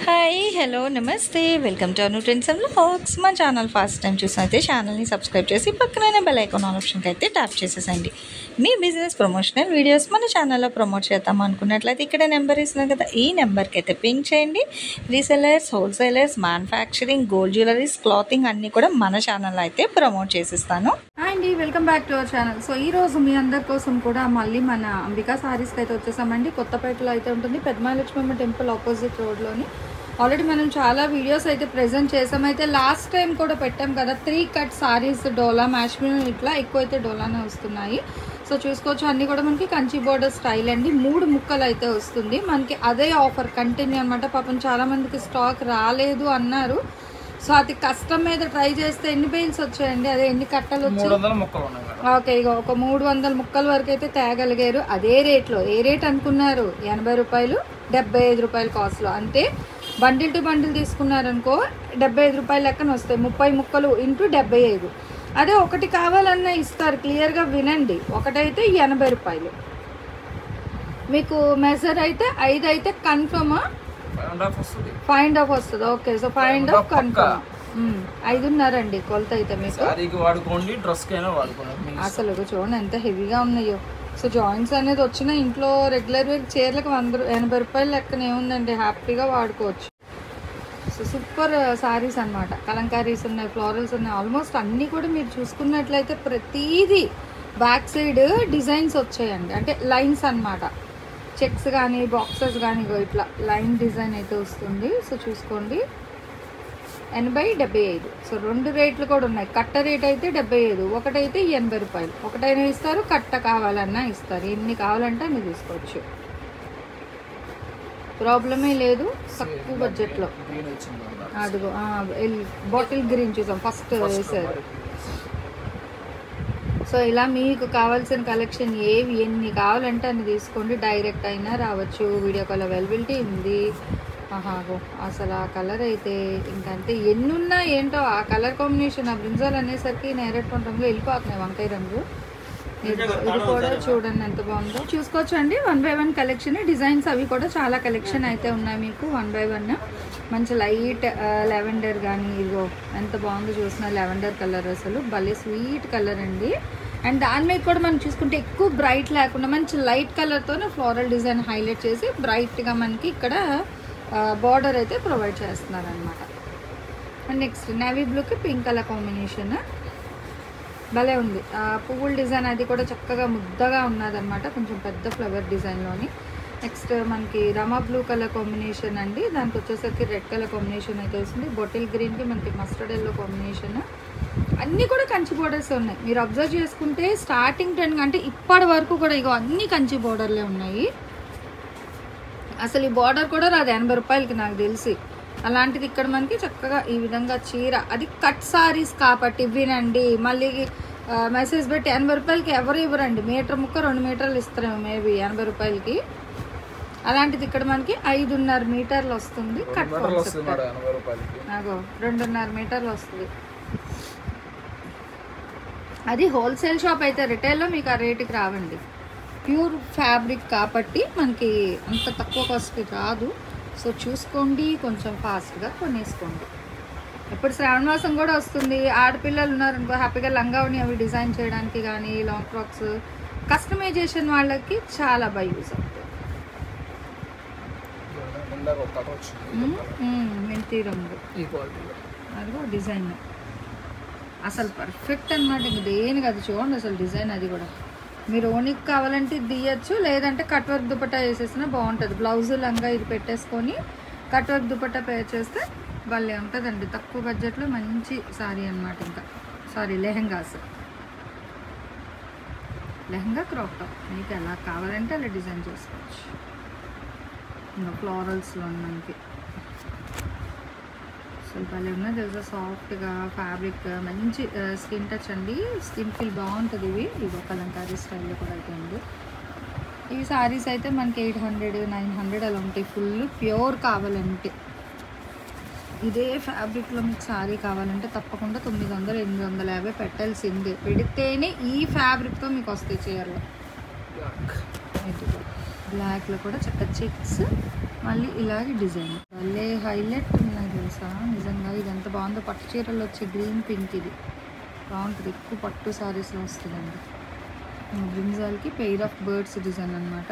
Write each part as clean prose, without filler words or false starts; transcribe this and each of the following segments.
Hi hello నమస్తే welcome to Anu trends and vlogs. మా channel first time చూసినైతే ఛానల్ని subscribe చేసి పక్కనైన బెల్ ఐకాన్ ఆప్షన్కి అయితే ట్యాప్ చేసేసండి. మీ బిజినెస్ ప్రమోషనల్ వీడియోస్ మన ఛానల్లో ప్రమోట్ చేద్దాం అనుకున్నట్లయితే ఇక్కడ నెంబర్ ఇస్తున్నాను కదా, ఈ నెంబర్కి అయితే పింక్ చేయండి. Resellers, wholesalers, manufacturing, gold jewelleries, clothing అన్నీ కూడా మన ఛానల్లో అయితే ప్రమోట్ చేసిస్తాను. అండి welcome back to our channel. So ఈ రోజు మీ అందరి కోసం కూడా మళ్ళీ మన అంబికా సారీస్కి అయితే వచ్చేసామండి. కొత్తపేటలో అయితే ఉంటుంది, పెద్దమహాలక్ష్మమ్మ టెంపుల్ ఆపోజిట్ రోడ్లోని. ఆల్రెడీ మనం చాలా వీడియోస్ అయితే ప్రెజెంట్ చేసాం. అయితే లాస్ట్ టైం కూడా పెట్టాం కదా 3 కట్ సారీస్, డోలా, మ్యాష్మిన్, ఇట్లా ఎక్కువ అయితే డోలానే వస్తున్నాయి. సో చూసుకోవచ్చు, అన్నీ కూడా మనకి కంచి బోర్డర్ స్టైల్ అండి. 3 ముక్కలు అయితే వస్తుంది మనకి. అదే ఆఫర్ కంటిన్యూ అనమాట. పాపం చాలా మందికి స్టాక్ రాలేదు అన్నారు. సో అది కష్టం మీద ట్రై చేస్తే ఎన్ని బెయిల్స్ వచ్చాయండి, అదే ఎన్ని కట్టలు వచ్చాయి? ఓకే, ఇక ఒక 300 ముక్కల వరకు అయితే తేగలిగారు. అదే రేట్లో. ఏ రేట్ అనుకున్నారు? 80 రూపాయలు, 75 రూపాయల కాస్ట్లో. అంటే బండిల్ టు బండిల్ తీసుకున్నారనుకో 75 రూపాయల లెక్కన వస్తాయి. 30 ముక్కలు ఇంటూ 75. అదే ఒకటి కావాలన్నా ఇస్తారు. క్లియర్గా వినండి. ఒకటైతే 80 రూపాయలు. మీకు మెజర్ అయితే 5 అయితే కన్ఫర్మా? 5.5 వస్తుంది. Okay, so 5.5 confirm. 5.5 అండి కొలత అయితే మీకు. అసలు చూడండి ఎంత హెవీగా ఉన్నాయో. సో జాయింట్స్ అనేది వచ్చిన ఇంట్లో రెగ్యులర్ వేర్ చీరలకు 80 రూపాయలు లెక్కన ఏముందండి, హ్యాపీగా వాడుకోవచ్చు. సో సూపర్ సారీస్ అనమాట. కలంకారీస్ ఉన్నాయి, ఫ్లోరల్స్ ఉన్నాయి. ఆల్మోస్ట్ అన్నీ కూడా మీరు చూసుకున్నట్లయితే ప్రతీది బ్యాక్ సైడ్ డిజైన్స్ వచ్చాయండి. అంటే లైన్స్ అనమాట. చెక్స్ కానీ బాక్సెస్ కానీ ఇట్లా లైన్ డిజైన్ అయితే వస్తుంది. సో చూసుకోండి, 80, 75. సో 2 రేట్లు కూడా ఉన్నాయి. కట్ట రేట్ అయితే 75, ఒకటైతే 80 రూపాయలు. ఒకటైనా ఇస్తారు, కట్ట కావాలన్నా ఇస్తారు. ఎన్ని కావాలంటే అన్ని తీసుకోవచ్చు, ప్రాబ్లమే లేదు. తక్కువ బడ్జెట్లో. అదిగో బాటిల్ గ్రీన్ చూసాం ఫస్ట్ వేసారు. సో ఇలా మీకు కావాల్సిన కలెక్షన్ ఎన్ని కావాలంటే అన్ని తీసుకోండి. డైరెక్ట్ అయినా రావచ్చు, వీడియో కాల్ అవైలబిలిటీ ఉంది. అసలు ఆ కలర్ అయితే ఇంకంటే ఎన్నున్నా ఏంటో ఆ కలర్ కాంబినేషన్. ఆ బ్రింజాల్ అనేసరికి నేరేట్ రంగులో వెళ్ళిపోతున్నాయి, వంకాయ రంగు. ఇది కూడా చూడండి ఎంత బాగుందో. చూసుకోవచ్చు అండి. 1 by 1 కలెక్షన్. డిజైన్స్ అవి కూడా చాలా కలెక్షన్ అయితే ఉన్నాయి మీకు 1 by 1. మంచి లైట్ లెవెండర్ కానీ, ఇదిగో ఎంత బాగుందో చూసిన లెవెండర్ కలర్. అసలు భలే స్వీట్ కలర్ అండి. అండ్ దాని మీద కూడా మనం చూసుకుంటే ఎక్కువ బ్రైట్ లేకుండా మంచి లైట్ కలర్తోనే ఫ్లోరల్ డిజైన్ హైలైట్ చేసి బ్రైట్గా మనకి ఇక్కడ బార్డర్ అయితే ప్రొవైడ్ చేస్తున్నారనమాట. అండ్ నెక్స్ట్ నేవీ బ్లూకి పింక్ కలర్ కాంబినేషన్ భలే ఉంది. పువ్వుల డిజైన్ అది కూడా చక్కగా ముద్దగా ఉన్నదన్నమాట, కొంచెం పెద్ద ఫ్లవర్ డిజైన్లోని. నెక్స్ట్ మనకి రమా బ్లూ కలర్ కాంబినేషన్ అండి. దానికి వచ్చేసరికి రెడ్ కలర్ కాంబినేషన్ అయితే వస్తుంది. బాటిల్ గ్రీన్కి మనకి మస్టర్డ్ ఎల్లో కాంబినేషన్. అన్నీ కూడా కంచి బోర్డర్స్ ఉన్నాయి. మీరు అబ్జర్వ్ చేసుకుంటే స్టార్టింగ్ 10 అంటే ఇప్పటి వరకు కూడా ఇగో అన్ని కంచి బోర్డర్లే ఉన్నాయి. అసలు ఈ బార్డర్ కూడా రాదు 80 రూపాయలకి నాకు తెలిసి. అలాంటిది ఇక్కడ మనకి చక్కగా ఈ విధంగా చీర, అది కట్ సారీస్ కాబట్టి వినండి. మళ్ళీ మెసేజ్ పెట్టి 80 రూపాయలకి ఎవరు ఇవ్వరండి. మీటర్ ముక్క 2 మీటర్లు ఇస్తారేమో మేబీ 80 రూపాయలకి. అలాంటిది ఇక్కడ మనకి 5.5 మీటర్లు వస్తుంది. కట్ నాకు 2.5 మీటర్లు వస్తుంది. అది హోల్సేల్ షాప్ అయితే, రిటైల్లో మీకు ఆ రేటుకి రావండి. ప్యూర్ ఫ్యాబ్రిక్ కాబట్టి మనకి అంత తక్కువ కాస్ట్కి రాదు. సో చూసుకోండి, కొంచెం ఫాస్ట్గా కొనేసుకోండి. ఇప్పుడు శ్రావణ మాసం కూడా వస్తుంది. ఆడపిల్లలు ఉన్నారనుకో హ్యాపీగా లంగావని అవి డిజైన్ చేయడానికి కానీ, లాంగ్ ఫ్రాక్స్ కస్టమైజేషన్ వాళ్ళకి చాలా బాగా యూజ్ అవుతుంది. మెంతి రంగు అదిగో డిజైన్ అసలు పర్ఫెక్ట్ అనమాట. ఇంక దేని కదా చూడండి అసలు డిజైన్. అది కూడా మీరు ఓనికి కావాలంటే తీయచ్చు, లేదంటే కట్ వర్క్ దుపట్టా వేసేసినా బాగుంటుంది. బ్లౌజు లంగా ఇది పెట్టేసుకొని కట్ వర్క్ దుపట్టా పే చేస్తే భలే ఉంటుందండి. తక్కువ బడ్జెట్లో మంచి సారీ అనమాట. ఇంకా లెహెంగాస్, లెహెంగా క్రాప్ టాప్ మీకు ఎలా కావాలంటే అలా డిజైన్ చేసుకోవచ్చు. ఇంకా ఫ్లోరల్స్లో మనకి అసలు భలే ఉన్నది తెలుసా. సాఫ్ట్గా ఫ్యాబ్రిక్, మంచి స్కిన్ టచ్ అండి. స్కిన్ ఫీల్ బాగుంటుంది. ఇవి కలంకారీ స్టైల్లో కూడా అయితే ఉంది. ఈ సారీస్ అయితే మనకి 800, 900 అలా ఉంటాయి. ఫుల్ ప్యూర్ కావాలంటే. ఇదే ఫ్యాబ్రిక్లో మీకు సారీ కావాలంటే తప్పకుండా 900, 850 పెట్టాల్సిందే. పెడితేనే ఈ ఫ్యాబ్రిక్తో మీకు వస్తాయి చీరలు. బ్లాక్లో కూడా చక్క చెక్స్ మళ్ళీ ఇలాగే డిజైన్ భలే హైలైట్ ఉన్నాయి తెలుసా నిజంగా. ఇది ఎంత బాగుందో, పట్టు చీరలు వచ్చే గ్రీన్ పింక్ ఇది బాగుంటుంది. ఎక్కువ పట్టు సారీస్లో వస్తుందండి. బ్రింజాల్కి పెయిర్ ఆఫ్ బర్డ్స్ డిజైన్ అనమాట.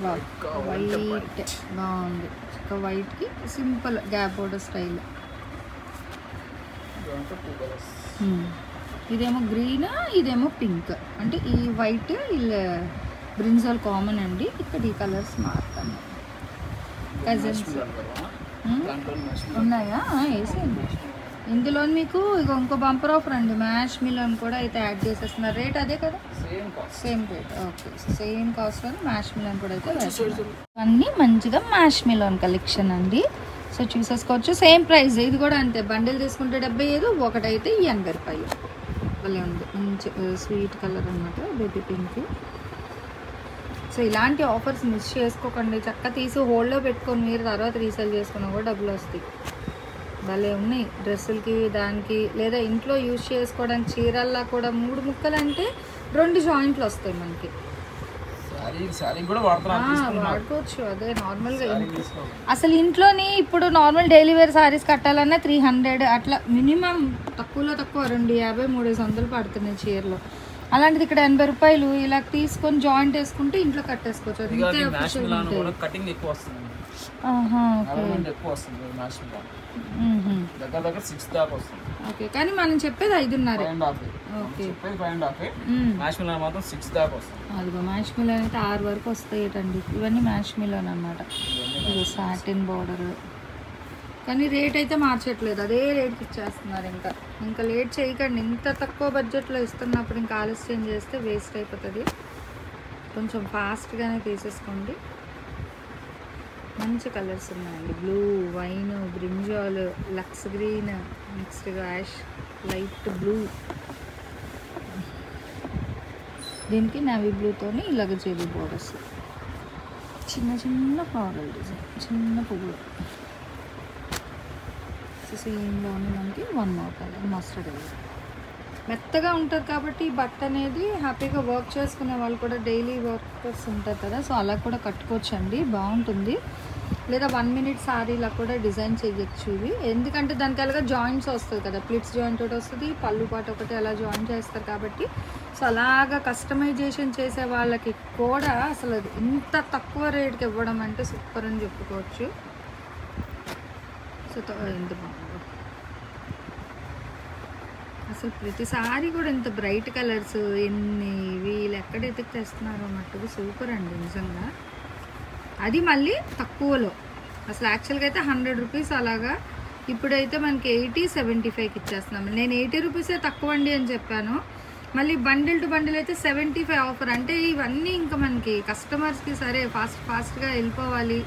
వైట్ బాగుంది. ఒక వైట్కి సింపుల్ గ్యాప్ బోర్డర్ స్టైల్. ఇదేమో గ్రీన్, ఇదేమో పింక్. అంటే ఈ వైట్ ఇలా బ్రింజాల్ కామన్ అండి. ఇక్కడ ఈ కలర్స్ మారుతాను. కజన్స్ ఉన్నాయా? వేసేయండి. ఇందులో మీకు ఇంకో బంపర్ ఆఫర్ అండి, మ్యాష్ మిలన్ కూడా అయితే యాడ్ చేసేస్తున్నారు. రేట్ అదే కదా? Same rate. ఓకే, సేమ్ కాస్ట్లో మ్యాష్ మిలన్ కూడా అయితే వేస్తున్నారు. అన్నీ మంచిగా మ్యాష్ మిలన్ కలెక్షన్ అండి. సో చూసేసుకోవచ్చు. Same price. ఇది కూడా అంతే, బండిల్ తీసుకుంటే 75, ఒకటైతే 80 రూపాయలు. భలే ఉంది, మంచి స్వీట్ కలర్ అనమాట, బేబీ పింక్. సో ఇలాంటి ఆఫర్స్ మిస్ చేసుకోకండి. చక్కగా తీసి హోల్డ్లో పెట్టుకొని మీరు తర్వాత రీసేల్ చేసుకున్నా కూడా డబ్బులు వస్తాయి. భలే ఉన్నాయి డ్రెస్సులకి, దానికి, లేదా ఇంట్లో యూజ్ చేసుకోవడానికి. చీరల్లా కూడా 3 ముక్కలు అంటే 2 జాయింట్లు వస్తాయి మనకి. వాడుకోవచ్చు. అదే నార్మల్గా అసలు ఇంట్లోని ఇప్పుడు నార్మల్ డైలీ వేర్ సారీస్ కట్టాలన్నా 300 అట్లా మినిమం, తక్కువలో తక్కువ 250-300 పడుతున్నాయి చీరలో. అలాంటిది ఇక్కడ 80 రూపాయలు ఇలా తీసుకొని జాయింట్ వేసుకుంటే ఇంట్లో కట్టేసుకోవచ్చు. ఓకే, కానీ మనం చెప్పేది 5.5. అదిగో మ్యాష్ మిలన్ అయితే 6 వరకు వస్తాయటండి. ఇవన్నీ మ్యాష్ మిలన్ అనమాట. ఇది సాటిన్ బార్డర్. కానీ రేట్ అయితే మార్చట్లేదు, అదే రేట్కి ఇచ్చేస్తున్నారు. ఇంకా లేట్ చేయకండి. ఇంత తక్కువ బడ్జెట్లో ఇస్తున్నప్పుడు ఇంకా ఆలస్యం చేస్తే వేస్ట్ అయిపోతుంది. కొంచెం ఫాస్ట్గానే తీసేసుకోండి. మంచి కలర్స్ ఉన్నాయండి. బ్లూ, వైన్, బ్రింజాల్, లక్స్ గ్రీన్, మిక్స్డ్గా యాష్, లైట్ బ్లూ, దీనికి నావీ బ్లూతోని ఇలాగ జెరీ బోర్డర్స్, చిన్న చిన్న ఫ్లోరల్ డిజైన్, చిన్న పువ్వులు. సేమ్లోని మనకి 1 మోర్ కలర్ మస్టర్డ్ ఎల్లో. మెత్తగా ఉంటుంది కాబట్టి బట్ట అనేది హ్యాపీగా వర్క్ చేసుకునే వాళ్ళు కూడా, డైలీ వర్కర్స్ ఉంటారు కదా, సో అలా కూడా కట్టుకోవచ్చు అండి, బాగుంటుంది. లేదా 1 మినిట్ సారీలా కూడా డిజైన్ చేయొచ్చు ఇవి. ఎందుకంటే దానికి అలాగా జాయింట్స్ వస్తుంది కదా, ప్లిట్స్ జాయింట్ ఒకటి వస్తుంది, పళ్ళు పాటు ఒకటి అలా జాయిన్ చేస్తారు కాబట్టి. సో అలాగా కస్టమైజేషన్ చేసే వాళ్ళకి కూడా అసలు ఇంత తక్కువ రేట్కి ఇవ్వడం అంటే సూపర్ అని చెప్పుకోవచ్చు. సో ఎంత బాగుందో అసలు. ప్రతిసారి కూడా ఇంత బ్రైట్ కలర్స్, ఎన్ని వీళ్ళు ఎక్కడ ఎత్తుకు తెస్తున్నారో మట్టుకు సూపర్ అండి నిజంగా. అది మళ్ళీ తక్కువలో. అసలు యాక్చువల్గా అయితే 100 రూపీస్ అలాగా, ఇప్పుడైతే మనకి 80-75కి ఇచ్చేస్తున్నాము. నేను 80 రూపీసే తక్కువ అండి అని చెప్పాను. మళ్ళీ బండిల్ టు బండిల్ అయితే 75 ఆఫర్. అంటే ఇవన్నీ ఇంకా మనకి కస్టమర్స్కి సరే ఫాస్ట్గా వెళ్ళిపోవాలి,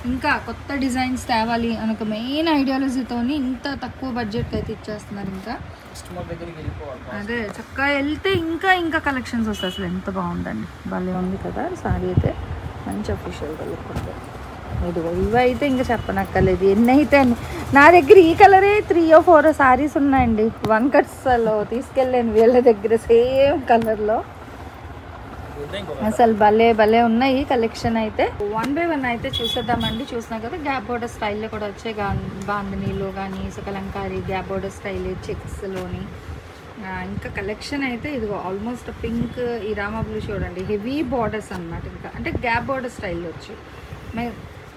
ఇంకా కొత్త డిజైన్స్ తేవాలి అని ఒక మెయిన్ ఐడియాలజీతోని ఇంత తక్కువ బడ్జెట్కి అయితే ఇచ్చేస్తున్నారు. ఇంకా అదే చక్కగా వెళ్తే ఇంకా కలెక్షన్స్ వస్తాయి. అసలు ఎంత బాగుందండి, భలే ఉంది కదా సారీ అయితే. మంచి అఫీషియల్గా లుక్ ఉంది. ఇవి అయితే ఇంకా చెప్పనక్కర్లేదు. ఎన్ని అయితే నా దగ్గర ఈ కలరే 3 or 4 సారీస్ ఉన్నాయండి. 1 కట్స్లో తీసుకెళ్ళాను వీళ్ళ దగ్గర, సేమ్ కలర్లో. అసలు భలే ఉన్నాయి కలెక్షన్ అయితే. 1 by 1 అయితే చూసేద్దామండి. చూసినా కదా గ్యాప్ బోర్డర్ స్టైల్లో కూడా వచ్చే, బాంధనీలో కానీ కలంకారీ గ్యాప్ బోర్డర్ స్టైల్, చెక్స్లోని ఇంకా కలెక్షన్ అయితే ఇదిగో ఆల్మోస్ట్ పింక్, ఈ రామా బ్లూ చూడండి, హెవీ బార్డర్స్ అనమాట. ఇంకా అంటే గ్యాప్ బోర్డర్ స్టైల్ వచ్చి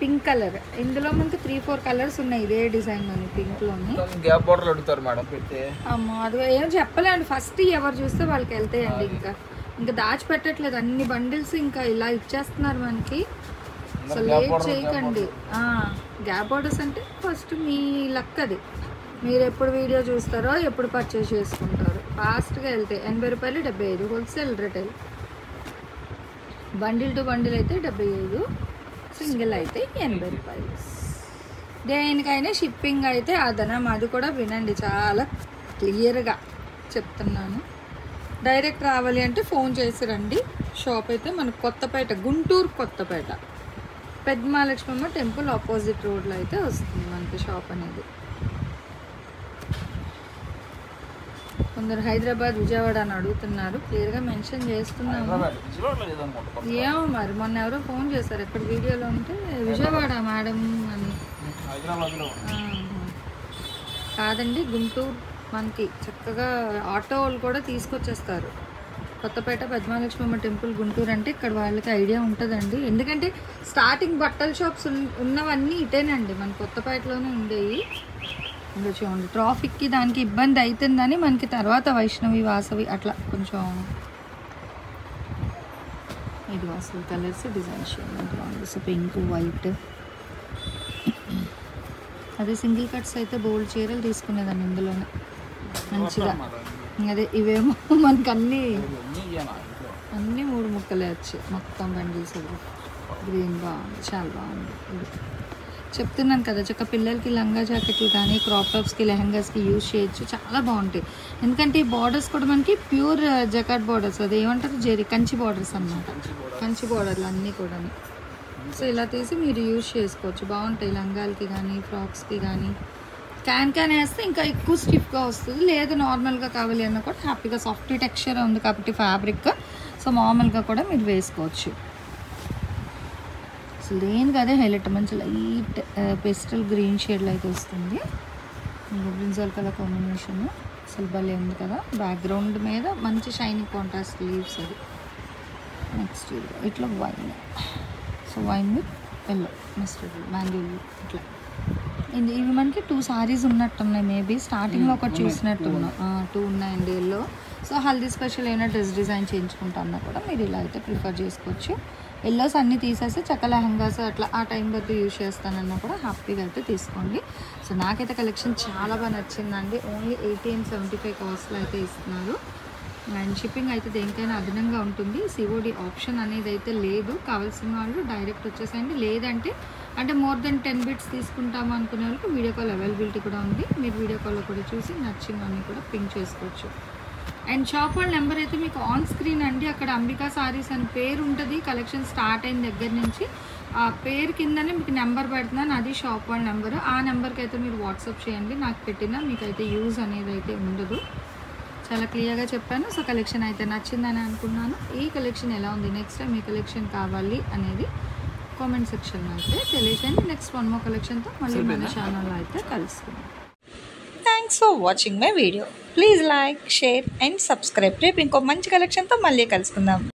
పింక్ కలర్. ఇందులో మనకి 3-4 కలర్స్ ఉన్నాయి ఇదే డిజైన్లోని, పింక్లోని. గ్యాప్ బోర్డర్ అడుగుతారు మేడం పెట్టి. అమ్మో అది ఏం చెప్పలేండి, ఫస్ట్ ఎవరు చూస్తే వాళ్ళకి వెళ్తాయండి. ఇంకా దాచిపెట్టట్లేదు, అన్ని బండిల్స్ ఇంకా ఇలా ఇచ్చేస్తున్నారు మనకి. సో లేట్ చేయకండి. గ్యాప్ బోర్డర్స్ అంటే ఫస్ట్ మీ లక్, అది మీరు ఎప్పుడు వీడియో చూస్తారో ఎప్పుడు పర్చేస్ చేసుకుంటారు. ఫాస్ట్గా వెళ్తాయి. 80 రూపాయలు 75 wholesale retail. Bundle to bundle అయితే 75, సింగిల్ అయితే 80 రూపాయలు. దేనికైనా షిప్పింగ్ అయితే అదనం, అది కూడా వినండి, చాలా క్లియర్గా చెప్తున్నాను. డైరెక్ట్ రావాలి అంటే ఫోన్ చేసి రండి. షాప్ అయితే మనకు కొత్తపేట, గుంటూరు కొత్తపేట, పెద్దమహాలక్ష్మమ్మ టెంపుల్ ఆపోజిట్ రోడ్లో అయితే వస్తుంది మనకి షాప్ అనేది. కొందరు హైదరాబాద్ విజయవాడ అని అడుగుతున్నారు, క్లియర్గా మెన్షన్ చేస్తున్నాము. ఏమో మరి మొన్న ఎవరో ఫోన్ చేశారు ఎక్కడ వీడియోలో ఉంటే విజయవాడ మేడం అని. కాదండి, గుంటూరు మనకి చక్కగా ఆటో వాళ్ళు కూడా తీసుకొచ్చేస్తారు. కొత్తపేట పద్మాలక్ష్మమ్మ టెంపుల్ గుంటూరు అంటే ఇక్కడ వాళ్ళకి ఐడియా ఉంటుందండి. ఎందుకంటే స్టార్టింగ్ బట్టల షాప్స్ ఉన్నవన్నీ ఇటేనండి, మన కొత్తపేటలోనే ఉండేవి. ఇంకా చూడండి ట్రాఫిక్కి దానికి ఇబ్బంది అవుతుందని మనకి తర్వాత వైష్ణవి వాసవి అట్లా కొంచెం ఇది వాసవి కలర్స్ డిజైన్ బాగుంది. సో పింక్ వైట్, అదే సింగిల్ కట్స్ అయితే బోల్డ్ చీరలు తీసుకునేదాన్ని ఇందులోనే మంచిగా. అదే ఇవేమో మనకి అన్నీ 3 ముక్కలే వచ్చాయి మొత్తం బండిల్స్. గ్రీన్ బాగుంది, చాలా బాగుంది. ఇది చెప్తున్నాను కదా, చక్క పిల్లలకి లంగా జాకెట్లు కానీ క్రాప్ టాప్స్కి లెహంగాస్కి యూజ్ చేయొచ్చు, చాలా బాగుంటాయి. ఎందుకంటే ఈ బార్డర్స్ కూడా మనకి ప్యూర్ జకాట్ బార్డర్స్, అది ఏమంటారు కంచి బార్డర్స్ అన్నమాట. కంచి బార్డర్లు అన్నీ కూడా. సో ఇలా తీసి మీరు యూజ్ చేసుకోవచ్చు, బాగుంటాయి లంగాలకి కానీ ఫ్రాక్స్కి కానీ. క్యాన్ వేస్తే ఇంకా ఎక్కువ స్టిఫ్గా వస్తుంది, లేదు నార్మల్గా కావాలి అన్నా కూడా హ్యాపీగా సాఫ్ట్ టెక్స్చర్ ఉంది కాబట్టి ఫ్యాబ్రిక్, సో మామూలుగా కూడా మీరు వేసుకోవచ్చు. అసలు దేని కదే హైలైట్, మంచి లైట్ పెస్టల్ గ్రీన్ షేడ్లో అయితే వస్తుంది. బ్రింజల్ కలర్ కాంబినేషన్ అసలు భలే ఉంది కదా. బ్యాక్గ్రౌండ్ మీద మంచి షైనింగ్ కాంట్రాస్ట్ లీవ్స్. అది నెక్స్ట్ ఇట్లా wine, so wine with yellow mustard mango ఇట్లా. ఇవి మనకి 2 సారీస్ ఉన్నట్టున్నాయి, మేబీ స్టార్టింగ్లో ఒకటి చూసినట్టున్నా. 2 ఉన్నాయండి ఎల్లో. సో హల్దీ స్పెషల్ ఏమైనా డ్రెస్ డిజైన్ చేయించుకుంటాన్నా కూడా మీరు ఇలా అయితే ప్రిఫర్ చేసుకోవచ్చు. ఎల్లోస్ అన్నీ తీసేసి చక్క లెహంగాస్ అట్లా ఆ టైం వరకు యూజ్ చేస్తానన్నా కూడా హ్యాపీగా అయితే తీసుకోండి. సో నాకైతే కలెక్షన్ చాలా బాగా నచ్చిందండి. ఓన్లీ 80 and 75 కాస్ట్లో అయితే ఇస్తున్నారు. అండ్ షిప్పింగ్ అయితే దేనికైనా అదనంగా ఉంటుంది. సిఓడి ఆప్షన్ అనేది అయితే లేదు. కావాల్సిన వాళ్ళు డైరెక్ట్ వచ్చేసేయండి, లేదంటే అంటే మోర్ దెన్ 10 బిట్స్ తీసుకుంటాము అనుకునే వాళ్ళకి వీడియో కాల్ అవైలబిలిటీ కూడా ఉంది. మీరు వీడియో కాల్లో కూడా చూసి నచ్చినవన్నీ కూడా పింక్ చేసుకోవచ్చు. అండ్ షాప్ వాళ్ళ నెంబర్ అయితే మీకు ఆన్ స్క్రీన్ అండి, అక్కడ అంబికా సారీస్ అని పేరు ఉంటుంది. కలెక్షన్ స్టార్ట్ అయిన దగ్గర నుంచి ఆ పేరు కిందనే మీకు నెంబర్ పెడుతున్నాను, అది షాప్ వాళ్ళ నెంబరు. ఆ నెంబర్కి అయితే మీరు వాట్సాప్ చేయండి, నాకు పెట్టినా మీకైతే యూజ్ అనేది అయితే ఉండదు. చాలా క్లియర్గా చెప్పాను. సో కలెక్షన్ అయితే నచ్చిందని అనుకున్నాను. ఈ కలెక్షన్ ఎలా ఉంది, నెక్స్ట్ టైం ఈ కలెక్షన్ కావాలి అనేది కామెంట్ సెక్షన్లో అయితే తెలియజేయండి. నెక్స్ట్ 1 more కలెక్షన్తో మళ్ళీ మన ఛానల్లో అయితే కలుసుకుందాం. Thanks for watching my video. Please like, share and subscribe. రేపు ఇంకో మంచి కలెక్షన్తో మళ్ళీ కలుసుకుందాం.